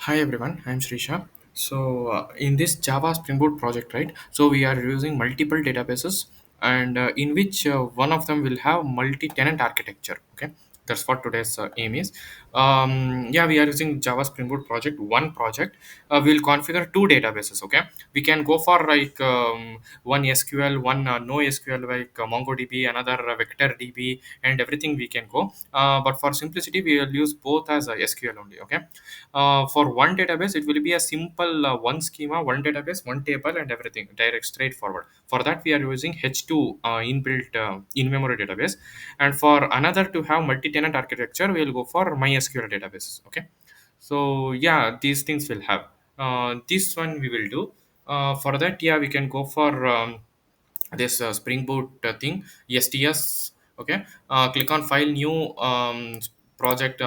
Hi everyone, I'm Srisha. In this Java Spring Boot project, right? So we are using multiple databases, and in which one of them will have multi-tenant architecture. Okay, that's what today's aim is. Yeah, we are using Java Spring Boot project. One project, we'll configure two databases. Okay, we can go for like one SQL, one no SQL, like MongoDB, another vector DB, and everything we can go. But for simplicity, we will use both as SQL only. Okay, for one database it will be a simple one schema, one database, one table, and everything direct straightforward. For that we are using h2 inbuilt in-memory database, and for another to have multi-tenant architecture we will go for mysql databases. Okay, so yeah, these things will have this one we will do. For that, yeah, we can go for this spring boot thing, sts. Okay, click on file, new project,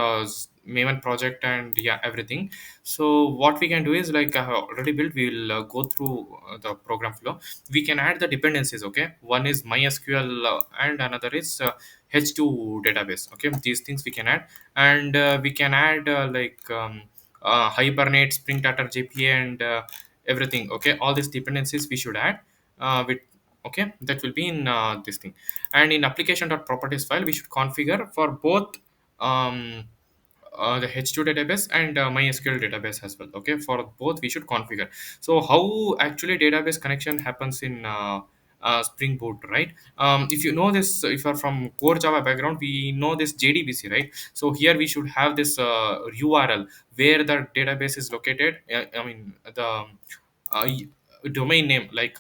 maven project, and yeah, everything. So what we can do is, like I have already built, we will go through the program flow. We can add the dependencies. Okay, one is mysql, and another is h2 database. Okay, these things we can add, and we can add hibernate, spring data jpa, and everything. Okay, all these dependencies we should add with. Okay, that will be in this thing. And in application.properties file we should configure for both um, the h2 database and mysql database as well. Okay, for both we should configure. So how actually database connection happens in spring boot, right? If you know this, if you're from core java background, we know this jdbc, right? So here we should have this url where the database is located. I mean the uh, domain name, like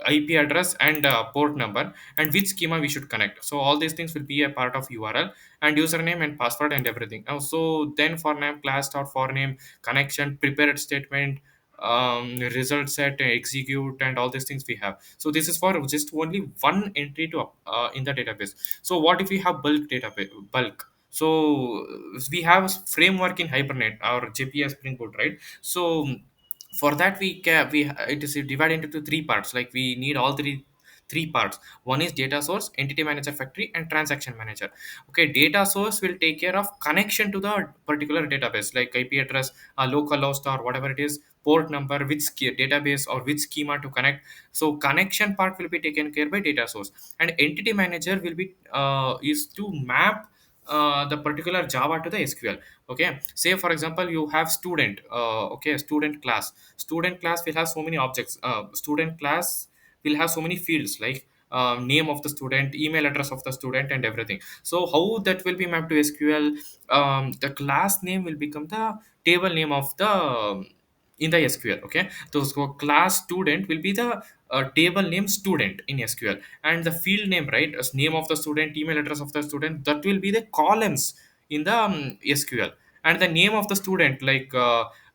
IP address and port number, and which schema we should connect. So all these things will be a part of URL, and username and password and everything. So then for name, class dot for name, connection, prepared statement, result set, execute, and all these things we have. So this is for just only one entry to in the database. So what if we have bulk database, bulk? So we have framework in Hibernate or JPS Spring Boot, right? So for that we it is divided into three parts. Like we need all three parts. One is data source, entity manager factory, and transaction manager. Okay, data source will take care of connection to the particular database, like IP address, local host, or whatever it is, port number, which database or which schema to connect. So connection part will be taken care by data source, and entity manager will be is to map the particular java to the sql. Okay, say for example you have student, okay, student class will have so many objects. Student class will have so many fields, like name of the student, email address of the student, and everything. So how that will be mapped to sql? The class name will become the table name of the in the sql. Okay, so class student will be the table name student in sql, and the field name, right, as name of the student, email address of the student, that will be the columns in the sql. And the name of the student, like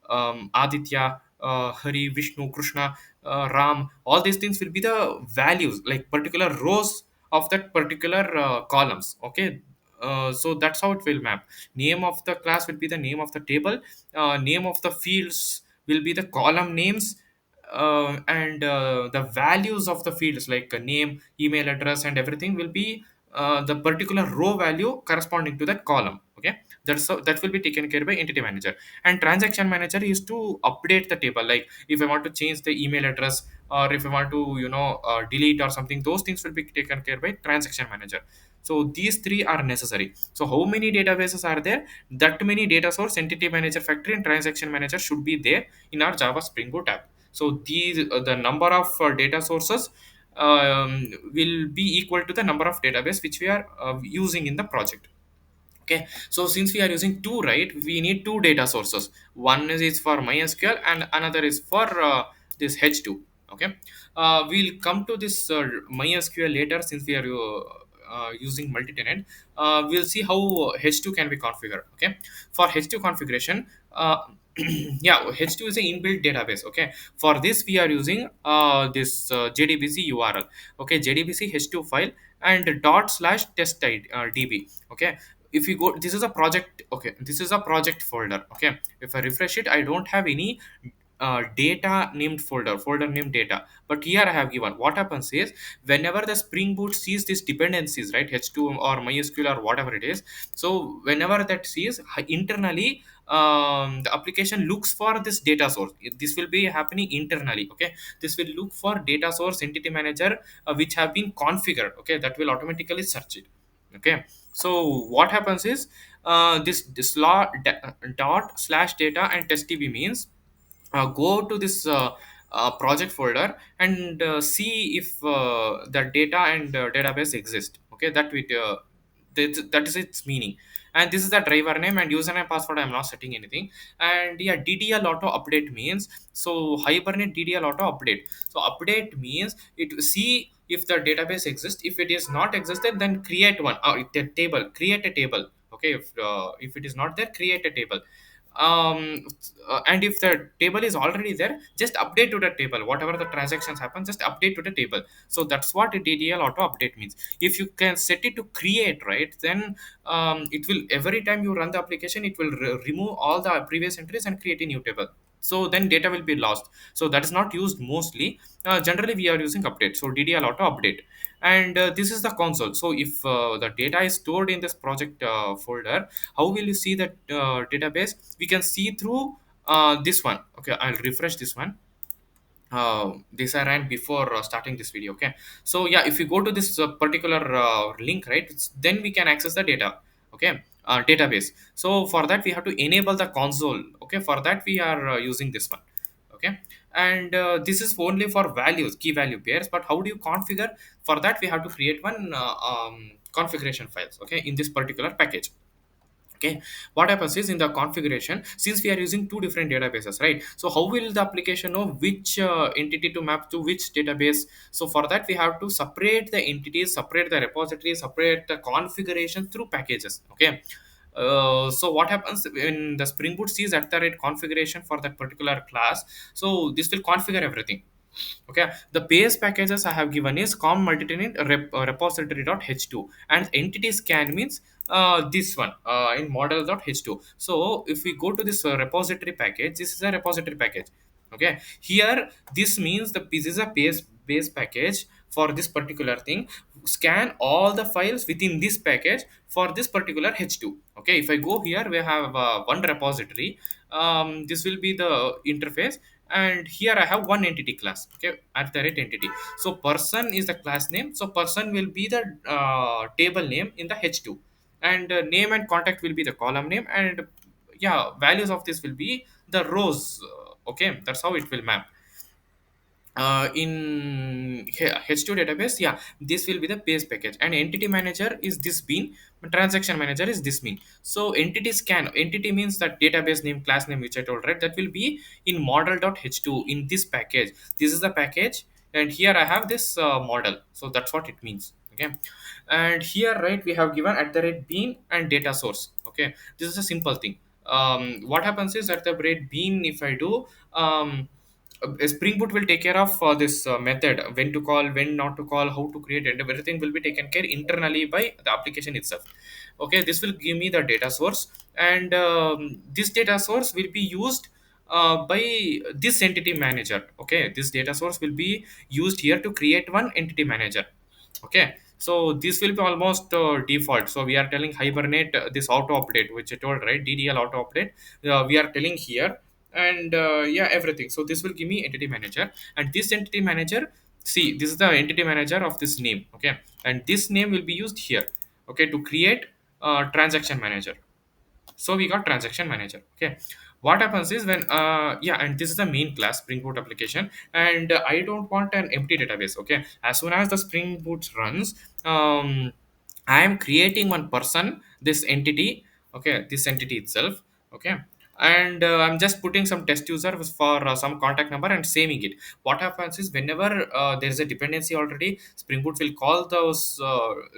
aditya, hari, vishnu, krishna, ram, all these things will be the values, like particular rows of that particular columns. Okay, so that's how it will map. Name of the class will be the name of the table, name of the fields will be the column names, and the values of the fields, like name, email address, and everything will be the particular row value corresponding to that column. Okay, that will be taken care by entity manager. And transaction manager is to update the table, like if I want to change the email address, or if I want to delete or something, those things will be taken care by transaction manager. So these three are necessary. So how many databases are there? That many data source, entity manager factory, and transaction manager should be there in our java spring boot app. So these the number of data sources will be equal to the number of database which we are using in the project. Okay, so since we are using two, right, we need two data sources. One is for mysql and another is for this h2. Okay, we'll come to this mysql later, since we are using multi-tenant. We'll see how h2 can be configured. Okay, for h2 configuration, yeah, h2 is an inbuilt database. Okay, for this we are using this jdbc url. Okay, jdbc h2 file and dot slash test db. Okay, if you go, this is a project. Okay, this is a project folder. Okay, if I refresh it, I don't have any data named folder named data. But here I have given, what happens is, whenever the Spring Boot sees these dependencies, right, H2 or MySQL or whatever it is, so whenever that sees, internally, the application looks for this data source. This will be happening internally. Okay, this will look for data source entity manager, which have been configured. Okay, that will automatically search it. Okay, so what happens is, this dot slash data and test db means, go to this project folder and see if the data and database exist. Okay, that is its meaning. And this is the driver name, and username password I'm not setting anything. And yeah, ddl auto update means, so hibernate ddl auto update. So update means it see if the database exists. If it is not existed, then create one, or a table, create a table. Okay, if it is not there, create a table. And if the table is already there, just update to the table. Whatever the transactions happen, just update to the table. So that's what a ddl auto update means. If you can set it to create, right, then it will, every time you run the application, it will remove all the previous entries and create a new table. So then data will be lost. So that is not used mostly. Generally we are using update, so ddl auto update. And this is the console. So if the data is stored in this project folder, how will you see the database? We can see through this one. Okay, I'll refresh this one. This I ran before starting this video. Okay, so yeah, if you go to this particular link, right, then we can access the data. Okay, database. So for that we have to enable the console. Okay, for that we are using this one. Okay, and this is only for values, key value pairs. But how do you configure? For that we have to create one configuration files. Okay, in this particular package. Okay, what happens is, in the configuration, since we are using two different databases, right, so how will the application know which entity to map to which database? So for that we have to separate the entities, separate the repositories, separate the configuration through packages. Okay, so what happens when the Spring Boot sees at the rate configuration for that particular class? So this will configure everything. Okay, the base packages I have given is com multitenant repository.h2, and entity scan means this one in model.h2. So if we go to this repository package, this is a repository package. Okay, here this means this is a base package for this particular thing. Scan all the files within this package for this particular h2. Okay, if I go here, we have one repository. This will be the interface, and here I have one entity class. Okay, at the rate entity. So person is the class name. So person will be the table name in the h2, and name and contact will be the column name, and yeah, values of this will be the rows. Okay, that's how it will map. In h2 database, yeah, this will be the base package, and entity manager is this bean, transaction manager is this mean. So entity scan, entity means that database name, class name, which I told, right, that will be in model.h2 in this package. This is the package, and here I have this model. So that's what it means. Okay, and here, right, we have given at the rate bean and data source. Okay, this is a simple thing. What happens is, at the rate bean, if I do, Spring Boot will take care of this method, when to call, when not to call, how to create, and everything will be taken care internally by the application itself. Okay, this will give me the data source, and this data source will be used by this entity manager. Okay, this data source will be used here to create one entity manager. Okay, so this will be almost default. So we are telling hibernate this auto update, which I told, right, ddl auto update. We are telling here, and yeah, everything. So this will give me entity manager, and this entity manager, see, this is the entity manager of this name. Okay, and this name will be used here. Okay, to create transaction manager. So we got transaction manager. Okay, what happens is, when yeah, and this is the main class Spring Boot application, and I don't want an empty database. Okay, as soon as the Spring Boot runs, I am creating one person, this entity. Okay, this entity itself. Okay, and I'm just putting some test user for some contact number and saving it. What happens is, whenever there is a dependency already, Spring Boot will call those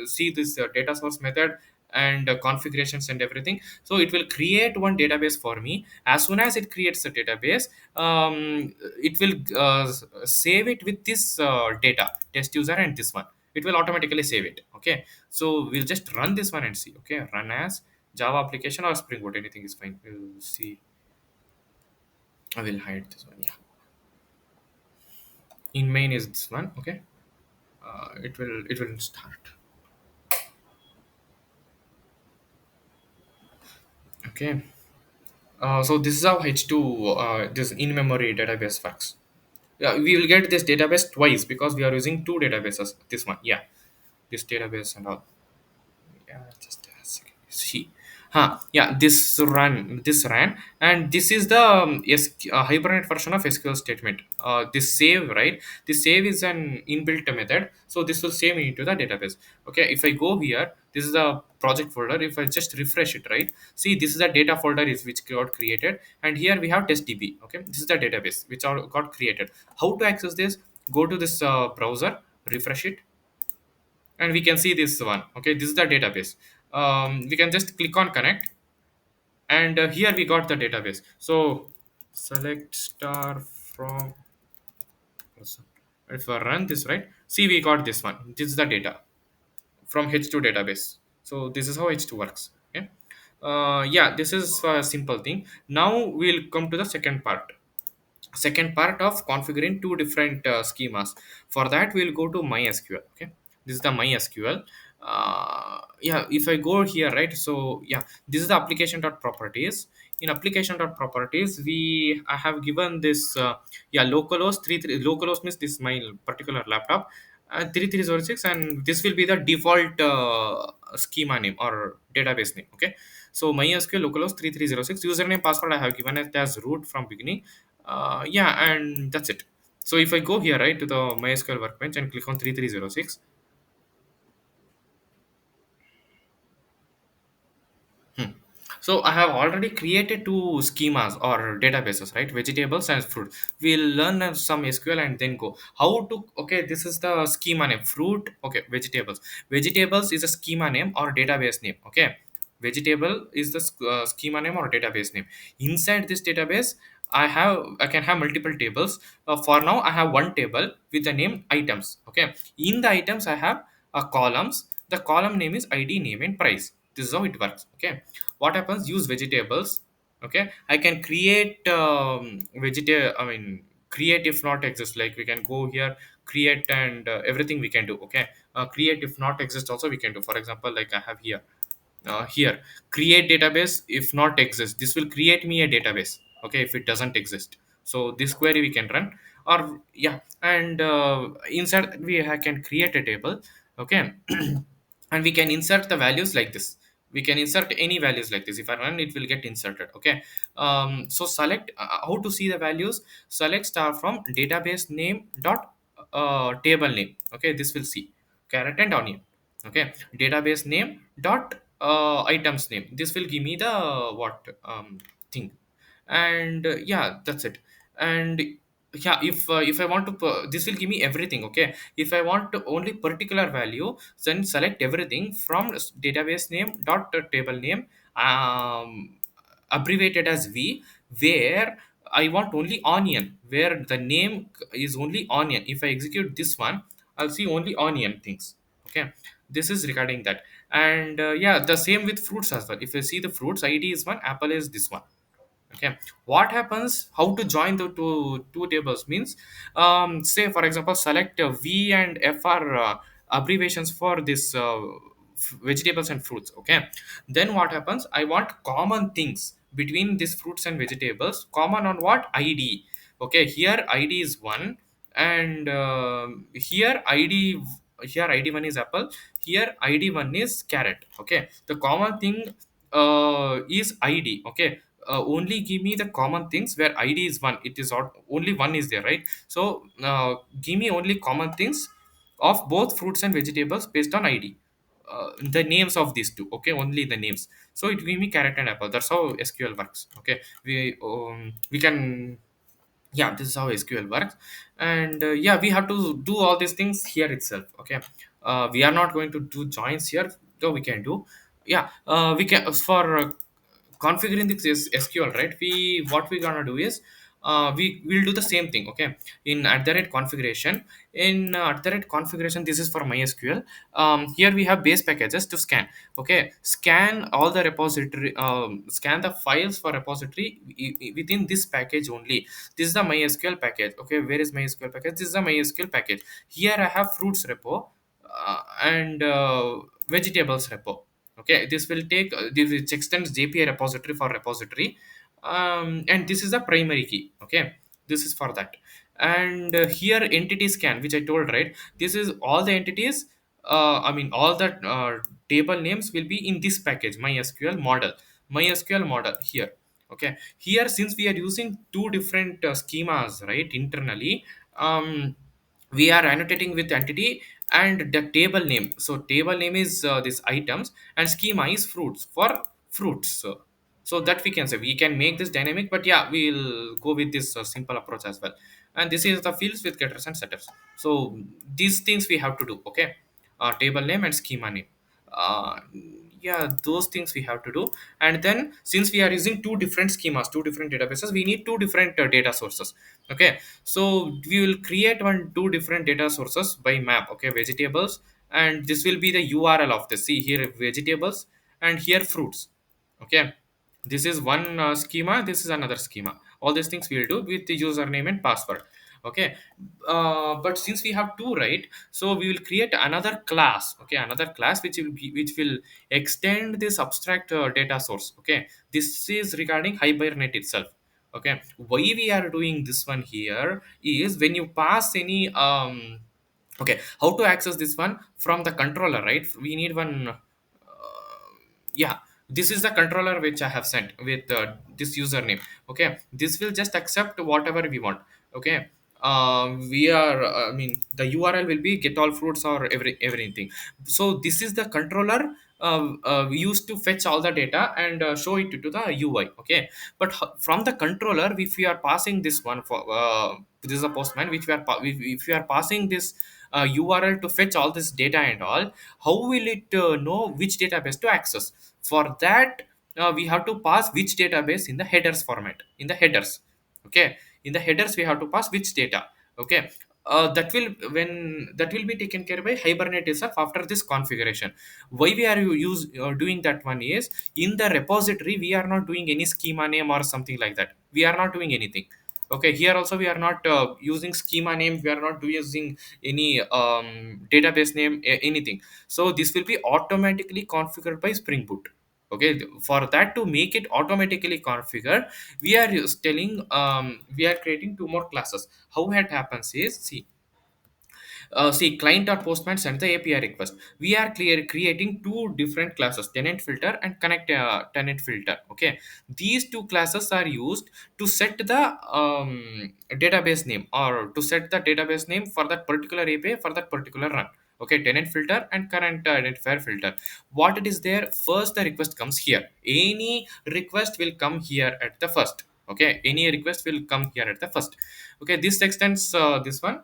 see this data source method and configurations and everything. So it will create one database for me. As soon as it creates a database, it will save it with this data test user and this one. It will automatically save it. Okay, so we'll just run this one and see. Okay, run as Java application or Spring Boot, anything is fine. We'll see. I will hide this one. Yeah, in main is this one. Okay, it will start. Okay, so this is how H2 this in memory database works. Yeah, we will get this database twice because we are using two databases. This one, yeah, this database and all. Yeah, just a second. See, yeah, this ran, and this is the hibernate version of SQL statement. This save, right? This save is an inbuilt method, so this will save me into the database. Okay, if I go here, this is the project folder. If I just refresh it, right? See, this is the data folder is which got created, and here we have testdb. Okay, this is the database which are got created. How to access this? Go to this browser, refresh it, and we can see this one. Okay, this is the database. We can just click on connect, and here we got the database. So select star from, if I run this, right, see, we got this one. This is the data from H2 database. So this is how H2 works. Okay, yeah, this is a simple thing. Now we'll come to the second part of configuring two different schemas. For that, we'll go to mysql. Okay, this is the mysql. Yeah, if I go here, right, so yeah, this is the application.properties. In application.properties, I have given this yeah, localhost 33. Localhost means this is my particular laptop, 3306, and this will be the default schema name or database name. Okay, so mysql localhost 3306, username password I have given it as root from beginning. Yeah, and that's it. So if I go here, right, to the MySQL workbench and click on 3306. Hmm. So I have already created two schemas or databases, right? Vegetables and fruit. We'll learn some SQL and then go how to. Okay, this is the schema name. Fruit. Okay, vegetables. Vegetables is a schema name or database name. Okay, vegetable is the schema name or database name. Inside this database, I can have multiple tables. For now, I have one table with the name items. Okay, in the items I have columns. The column name is ID, name, and price. This is how it works. Okay, what happens? Use vegetables. Okay, I can create I mean, create if not exist. Like we can go here, create, and everything we can do. Okay, create if not exist also we can do. For example, like I have here, create database if not exist. This will create me a database. Okay, if it doesn't exist, so this query we can run. Or yeah, and inside can create a table. Okay, and we can insert the values like this. We can insert any values like this. If I run, it will get inserted. Okay, so select how to see the values. Select star from database name dot table name. Okay, this will see carrot and onion. Okay, database name dot items name. This will give me the what thing. And yeah, that's it. And yeah, if I want to this will give me everything. Okay, if I want to only particular value, then select everything from database name dot table name, abbreviated as V, where I want only onion, where the name is only onion. If I execute this one, I'll see only onion things. Okay, this is regarding that. And yeah, the same with fruits as well. If you see the fruits ID is one, apple is this one. Okay, what happens? How to join the two tables means, say for example, select V and F are abbreviations for this vegetables and fruits. Okay, then what happens? I want common things between these fruits and vegetables. Common on what? ID. Okay, here ID is one, and here ID1 is apple, here ID1 is carrot. Okay, the common thing is ID. Okay, only give me the common things where ID is one. It is only one is there, right? So give me only common things of both fruits and vegetables based on ID. The names of these two. Okay, only the names. So it give me carrot and apple. That's how SQL works. Okay, we can, yeah, this is how SQL works. And yeah, we have to do all these things here itself. Okay, we are not going to do joins here, though we can do. Yeah, we can for configuring this SQL, right? We What we gonna do is we will do the same thing. Okay, in at the rate configuration, this is for MySQL. Here we have base packages to scan. Okay, scan all the repository, scan the files for repository within this package only. This is the MySQL package. Okay, where is MySQL package? This is the MySQL package. Here I have fruits repo, and vegetables repo. Okay, this will take this extends JPA repository for repository, and this is the primary key. Okay, this is for that. And here entity scan, which I told, right? This is all the entities. I mean, all the table names will be in this package, MySQL model here. Okay, here since we are using two different schemas, right, internally, we are annotating with entity and the table name. So table name is this items, and schema is fruits for fruits. So that we can say we can make this dynamic, but yeah, we'll go with this simple approach as well. And this is the fields with getters and setters. So these things we have to do. Okay, table name and schema name. uh, yeah, those things we have to do. And then since we are using two different schemas, two different databases, we need two different data sources. Okay, so we will create one two different data sources by map. Okay, vegetables, and this will be the URL of this. See here, vegetables, and here fruits. Okay, this is one schema, this is another schema. All these things we'll do with the username and password. Okay, but since we have two, right, so we will create another class. Okay, another class which will extend this abstract data source. Okay, this is regarding Hibernate itself. Okay, why we are doing this one here is when you pass any okay, how to access this one from the controller, right? We need one yeah, this is the controller which I have sent with this username. Okay, this will just accept whatever we want. Okay, we are I mean, the URL will be get all fruits or everything. So this is the controller we used to fetch all the data and show it to the UI. Okay, but from the controller, if we are passing this one for this is a postman which we are if we are passing this URL to fetch all this data and all, how will it know which database to access? For that, we have to pass which database in the headers format, in the headers. Okay, in the headers we have to pass which data. Okay, that will when that will be taken care by Hibernate itself after this configuration. Why we are doing that one is, in the repository we are not doing any schema name or something like that. We are not doing anything. Okay, here also we are not using schema name, we are not using any database name, anything. So this will be automatically configured by Spring Boot. Okay, for that to make it automatically configured, we are telling we are creating two more classes. How it happens is, see, client.postman send the API request. We are creating two different classes, tenant filter and connect tenant filter. Okay, these two classes are used to set the database name, or to set the database name for that particular API for that particular run. Okay, tenant filter and current identifier filter. What it is there? First, the request comes here. Any request will come here at the first. Okay, any request will come here at the first. Okay, this extends this one,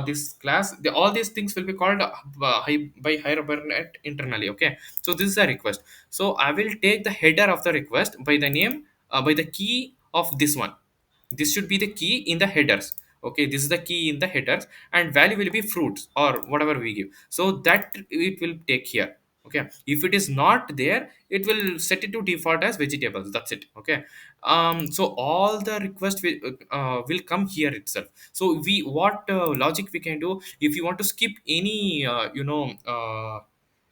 this class, all these things will be called by Hibernate internally. Okay, so this is a request. So I will take the header of the request by the name, by the key of this one. This should be the key in the headers. Okay, this is the key in the headers, and value will be fruits or whatever we give. So that it will take here. Okay, if it is not there, it will set it to default as vegetables. That's it. Okay, so all the requests will come here itself. So we what logic we can do, if you want to skip any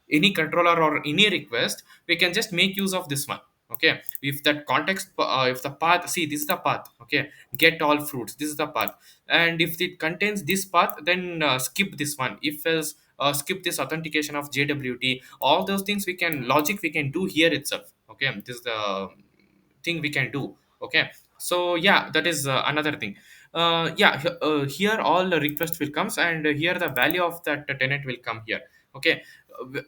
any controller or any request, we can just make use of this one. Okay, if that context, if the path, see, this is the path. Okay, get all fruits, this is the path. And if it contains this path, then skip this one. If else, skip this authentication of JWT. All those things we can logic we can do here itself. Okay, this is the thing we can do. Okay, so yeah, that is another thing. Here all the request will comes, and here the value of that tenant will come here. Okay,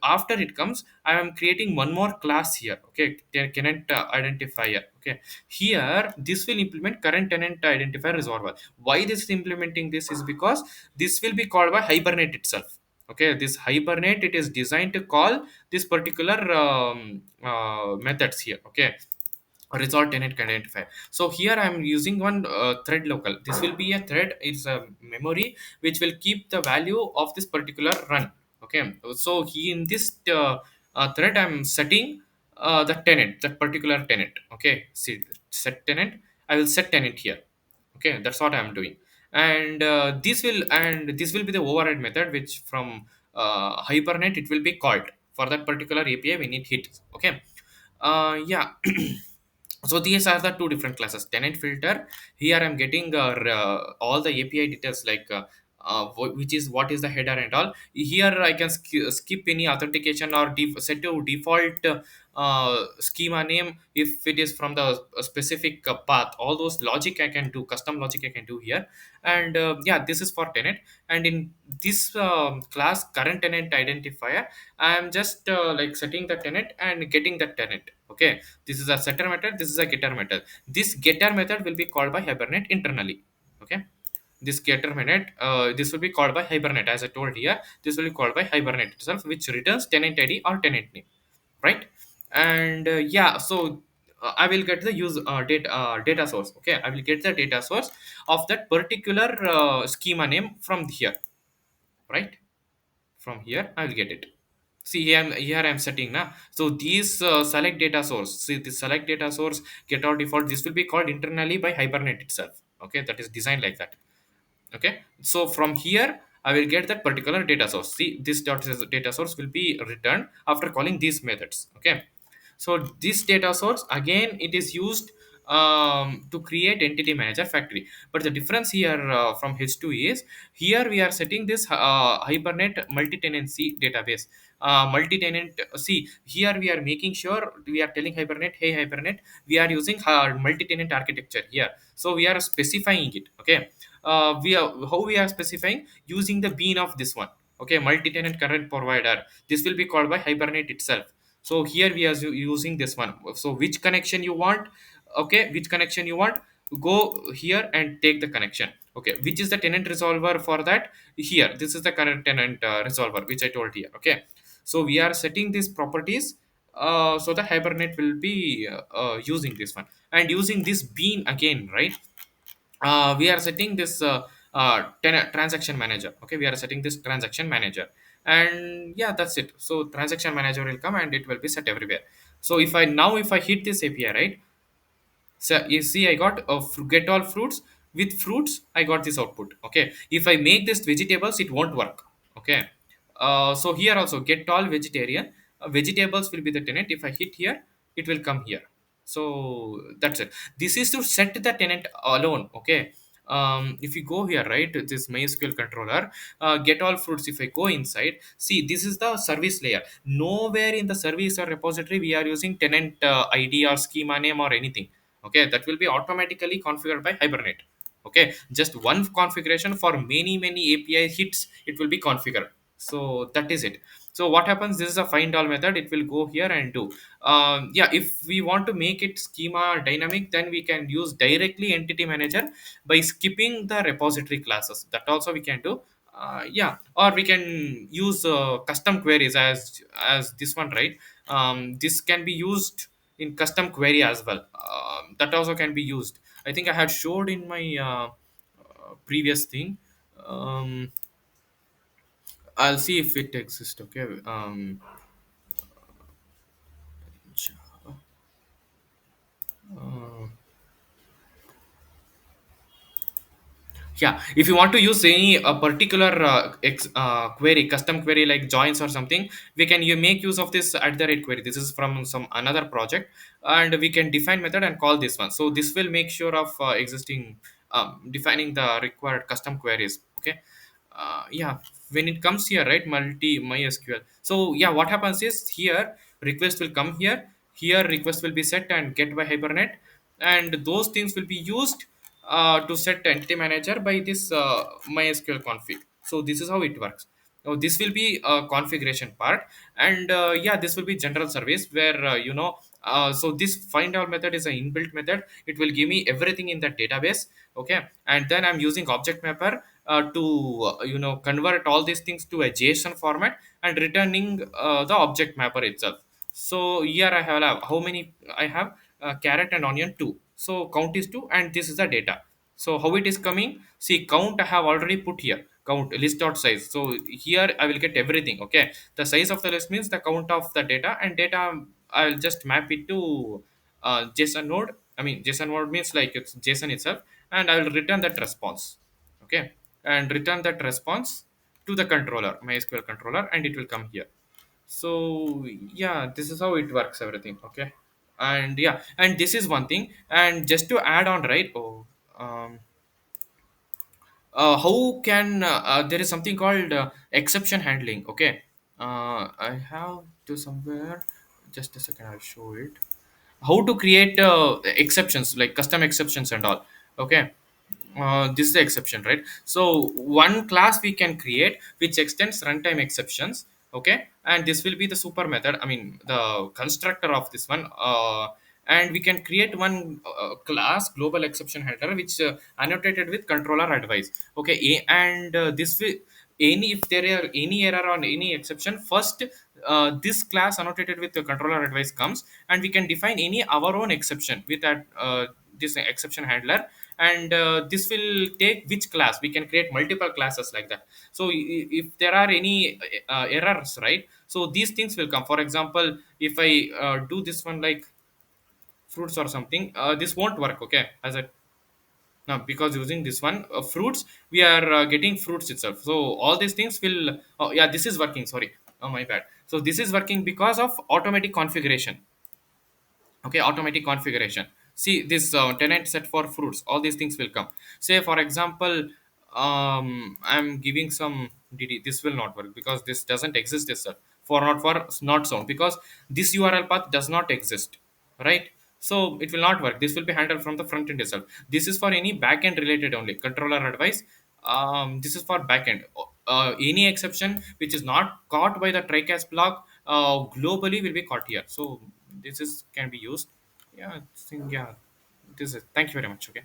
after it comes, I am creating one more class here. Okay, tenant identifier. Okay, here this will implement current tenant identifier resolver. Why this is implementing this is because this will be called by Hibernate itself. Okay, this Hibernate, it is designed to call this particular methods here. Okay, result tenant identifier. So here I'm using one thread local. This will be a thread, it's a memory which will keep the value of this particular run. Okay, so he in this thread I'm setting the tenant, that particular tenant. Okay, see, set tenant, I will set tenant here. Okay, that's what I'm doing. And this will be the override method which from hibernate it will be called for that particular API when it hits. Okay, yeah. So these are the two different classes. Tenant filter, here I'm getting all the API details like which is what is the header and all. Here I can skip any authentication or set to default schema name if it is from the specific path. All those logic I can do, custom logic I can do here. And yeah, this is for tenant. And in this class current tenant identifier, I am just like setting the tenant and getting the tenant. Okay, this is a setter method, this is a getter method. This getter method will be called by hibernate internally. Okay, this getter method, this will be called by hibernate. As I told here, this will be called by hibernate itself, which returns tenant ID or tenant name, right? And yeah, so I will get the data source. Okay, I will get the data source of that particular schema name from here, right? From here I will get it. See here I'm setting now. So these select data source, see the select data source get our default, this will be called internally by hibernate itself. Okay, that is designed like that. Okay, so from here I will get that particular data source. See, this data source will be returned after calling these methods. Okay, so this data source again it is used to create entity manager factory. But the difference here from h2 is, here we are setting this hibernate multi-tenancy database. Multi-tenant, see here we are making sure we are telling hibernate, hey hibernate, we are using multi-tenant architecture here. So we are specifying it. Okay, we are how we are specifying, using the bean of this one. Okay, multi-tenant current provider, this will be called by hibernate itself. So here we are using this one. So which connection you want, okay, which connection you want, go here and take the connection. Okay, which is the tenant resolver for that, here this is the current tenant resolver which I told here. Okay, so we are setting these properties, so the hibernate will be using this one and using this bean again, right? We are setting this transaction manager. Okay, we are setting this transaction manager. And yeah, that's it. So transaction manager will come and it will be set everywhere. So if I hit this API, right? So you see, I got get all fruits. With fruits, I got this output. Okay. If I make this vegetables, it won't work. Okay. So here also get all vegetarian. Vegetables will be the tenant. If I hit here, it will come here. So that's it. This is to set the tenant alone. Okay. If you go here, right, this MySQL controller, get all fruits. If I go inside, see, this is the service layer. Nowhere in the service or repository we are using tenant ID or schema name or anything. Okay, that will be automatically configured by hibernate. Okay, just one configuration for many API hits, it will be configured. So that is it. So what happens, this is a find all method, it will go here and do yeah, if we want to make it schema dynamic, then we can use directly entity manager by skipping the repository classes. That also we can do. Yeah, or we can use custom queries as this one, right? This can be used in custom query as well. That also can be used. I think I had showed in my previous thing. um, I'll see if it exists. Okay. Uh, yeah, if you want to use any particular query, custom query like joins or something, we can you make use of this at the rate query. This is from some another project, and we can define method and call this one. So this will make sure of existing defining the required custom queries. Okay. Yeah, when it comes here, right, multi MySQL. So yeah, what happens is, here request will come here, here request will be set and get by hibernate, and those things will be used to set entity manager by this MySQL config. So this is how it works. Now this will be a configuration part. And yeah, this will be general service where so this find all method is an inbuilt method. It will give me everything in the database. Okay, and then I'm using object mapper to convert all these things to a JSON format and returning the object mapper itself. So here I have how many I have carrot and onion 2. So count is 2 and this is the data. So how it is coming? See, count I have already put here. Count list dot size. So here I will get everything. Okay. The size of the list means the count of the data, and data I'll just map it to JSON node. I mean JSON node means like it's JSON itself, and I will return that response. Okay. And return that response to the controller, MySQL controller, and it will come here. So yeah, this is how it works, everything. Okay. And yeah, and this is one thing, and just to add on, right? How can there is something called exception handling. Okay. I have to somewhere, just a second, I'll show it. How to create exceptions, like custom exceptions and all. Okay. This is the exception, right? So one class we can create which extends runtime exceptions. Okay. And this will be the super method, I mean the constructor of this one. And we can create one class global exception handler which annotated with controller advice. Okay. And this will, any if there are any error on any exception, first this class annotated with the controller advice comes, and we can define any our own exception with that this exception handler. And this will take which class we can create multiple classes like that. So if there are any errors, right? So these things will come. For example, if I do this one like fruits or something, this won't work. Okay. As a now, because using this one fruits, we are getting fruits itself. So all these things will, oh yeah, this is working, sorry. Oh my bad. So this is working because of automatic configuration. Okay. Automatic configuration. See this tenant set for fruits, all these things will come. Say for example, I'm giving some dd, this will not work because this doesn't exist itself. For not for not sound, because this url path does not exist, right? So it will not work. This will be handled from the front end itself. This is for any backend related only controller advice. This is for backend. Any exception which is not caught by the trycast block globally will be caught here. So this is can be used. Yeah, I think, yeah, this is, thank you very much. Okay.